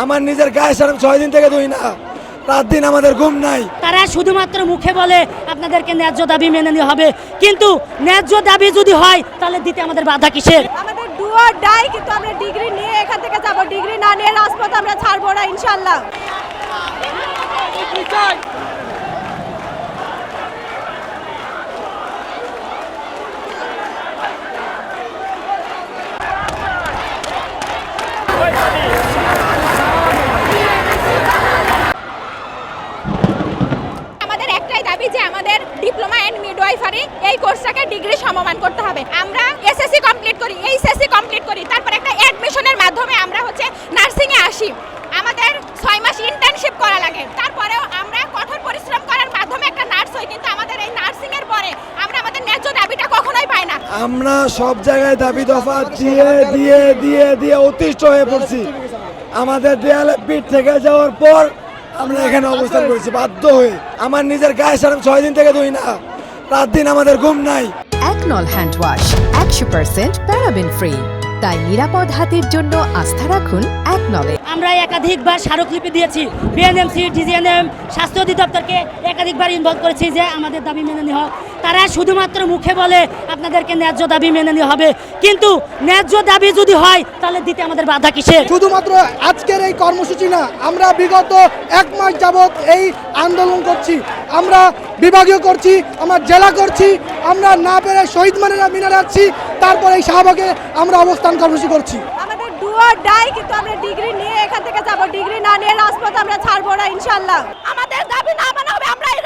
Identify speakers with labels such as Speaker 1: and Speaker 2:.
Speaker 1: আমার নিজের গায়ে সারাম 6 দিন থেকে ধুই না, রাত দিন আমাদের ঘুম নাই।
Speaker 2: তারা শুধুমাত্র মুখে বলে আপনাদেরকে ন্যায্য দাবি মেনে নিতে হবে, কিন্তু ন্যায্য দাবি যদি হয় তাহলে দিতে আমাদের বাধা কিসের?
Speaker 3: আমাদের ডু অর ডাই, কিন্তু আমরা ডিগ্রি নিয়ে এখান থেকে যাব, ডিগ্রি না নিয়ে রাজপথ আমরা ছাড়বো না ইনশাআল্লাহ। আমাদের একটাই দাবি যে আমাদের ডিপ্লোমা এন্ড মিডওয়াইফারি এই কোর্সটাকে ডিগ্রি সমমান করতে হবে। আমরা এসএসসি কমপ্লিট করি, এইচএসসি কমপ্লিট করি, তারপর একটা অ্যাডমিশনের মাধ্যমে আমরা নার্সিং এ আসি। আমাদের 6 মাস ইন্টার্নশিপ করা লাগে, তারপরেও আমরা কঠোর পরিশ্রম করার মাধ্যমে একটা নার্স হই, কিন্তু আমাদের এই নার্সিং এর পরে আমরা আমাদের ন্যায্য দাবিটা কখনোই পাই না।
Speaker 1: আমরা সব জায়গায় দাবি দফা দিয়ে দিয়ে দিয়ে দিয়ে অতিষ্ঠ হয়ে পড়ছি। আমাদের দেয়ালে পিঠ থেকে যাওয়ার পর আমরা এখানে অবস্থান করেছি বাধ্য হয়ে। আমার নিজের গায়ে সারাম 6 দিন থেকে ধুই না, রাত দিন আমাদের ঘুম নাই।
Speaker 4: একনল হ্যান্ড ওয়াশ 100% প্যারাবেন ফ্রি, তাই নিরাপদ হাতের জন্য আস্থা রাখুন একনলে।
Speaker 2: আমরা একাধিকবার স্মারকলিপি দিয়েছি, বিএনএমসি, ডিজিএনএম, স্বাস্থ্য অধিদপ্তরকে একাধিকবার ইনভলভ করেছি যে আমাদের দাবি মেনে নেওয়া হোক। তারা শুধুমাত্র মুখে বলে আপনাদেরকে ন্যায্য দাবি মেনে নেওয়া হবে, কিন্তু ন্যায্য দাবি যদি হয় তাহলে দিতে আমাদের বাধা কিসের?
Speaker 5: শুধুমাত্র আজকের এই কর্মসূচি না, আমরা বিগত 1 মাস যাবৎ এই আন্দোলন করছি। আমরা বিভাগীয় করছি, আমরা জেলা করছি, আমরা না পেরে শহীদ মিনারে যাচ্ছি, তারপর এই শাহবাগে আমরা অবস্থান কর্মসূচি করছি।
Speaker 3: আমাদের ডু অর ডাই, কিন্তু আমরা ডিগ্রি নিয়ে এখান থেকে যাব, ডিগ্রি না নিয়ে রাজপথ আমরা ছাড়বো না ইনশাআল্লাহ। আমাদের দাবি না মানা হবে, আমরা এই